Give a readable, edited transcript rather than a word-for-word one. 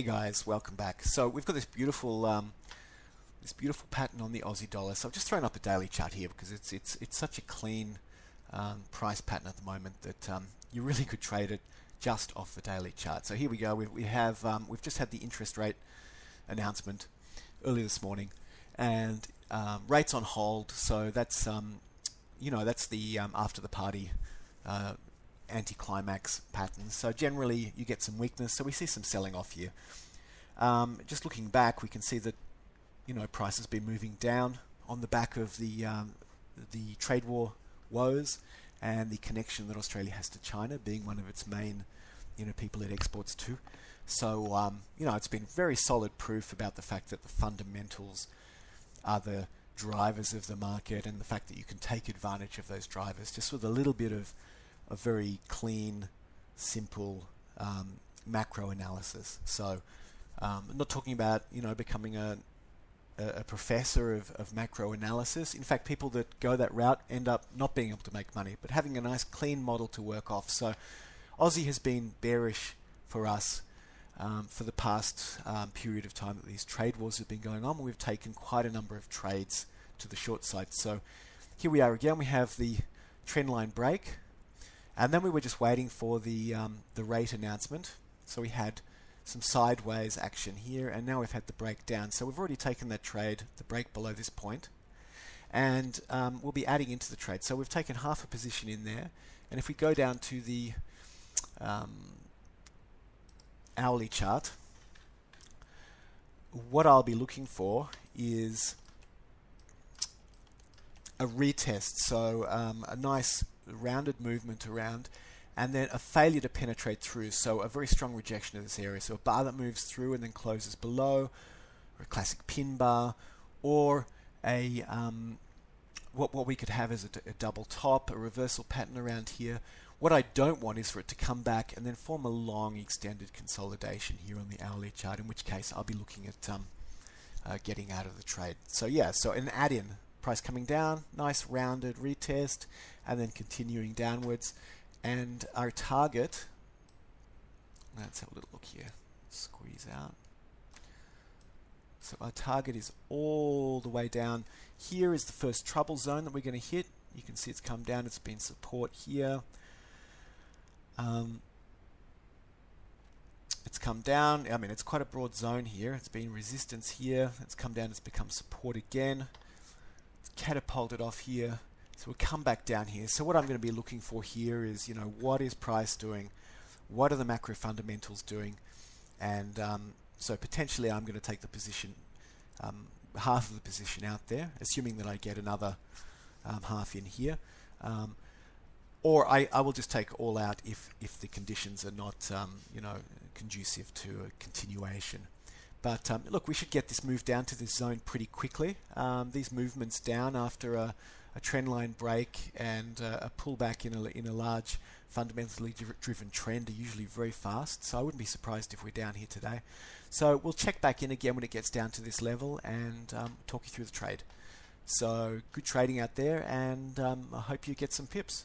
Hey guys, welcome back. So we've got this beautiful pattern on the Aussie dollar. So I've just thrown up a daily chart here because it's such a clean price pattern at the moment that you really could trade it just off the daily chart. So here we go. We've just had the interest rate announcement early this morning, and rates on hold. So that's that's the after the party anticlimax pattern. So generally you get some weakness. So we see some selling off here. Just looking back, we can see that price has been moving down on the back of the trade war woes and the connection that Australia has to China, being one of its main people it exports to. So it's been very solid proof about the fact that the fundamentals are the drivers of the market, and the fact that you can take advantage of those drivers just with a little bit of a very clean, simple macro analysis. So I'm not talking about becoming a professor of macro analysis. In fact, people that go that route end up not being able to make money, but having a nice clean model to work off. So Aussie has been bearish for us for the past period of time that these trade wars have been going on. We've taken quite a number of trades to the short side. So here we are again. We have the trend line break, and then we were just waiting for the rate announcement. So we had some sideways action here, and now we've had the break down. So we've already taken that trade, the break below this point, and we'll be adding into the trade. So we've taken half a position in there, and if we go down to the hourly chart, what I'll be looking for is a retest, so a nice rounded movement around, and then a failure to penetrate through, so a very strong rejection of this area. So a bar that moves through and then closes below, or a classic pin bar, or a what we could have is a double top, a reversal pattern around here. What I don't want is for it to come back and then form a long extended consolidation here on the hourly chart, in which case I'll be looking at getting out of the trade. So yeah, so an add-in, price coming down, nice rounded retest, and then continuing downwards. And our target, let's have a little look here, squeeze out. So our target is all the way down. Here is the first trouble zone that we're going to hit. You can see it's come down, it's been support here. It's come down. I mean, it's quite a broad zone here. It's been resistance here. It's come down, it's become support again. It's catapulted off here. So we'll come back down here. So what I'm going to be looking for here is, what is price doing? What are the macro fundamentals doing? And so potentially I'm going to take the position, half of the position out there, assuming that I get another half in here. Or I will just take all out if the conditions are not conducive to a continuation. But look, we should get this move down to this zone pretty quickly. These movements down after a trend line break and a pullback in a large fundamentally driven trend are usually very fast. So I wouldn't be surprised if we're down here today. So we'll check back in again when it gets down to this level and talk you through the trade. So good trading out there, and I hope you get some pips.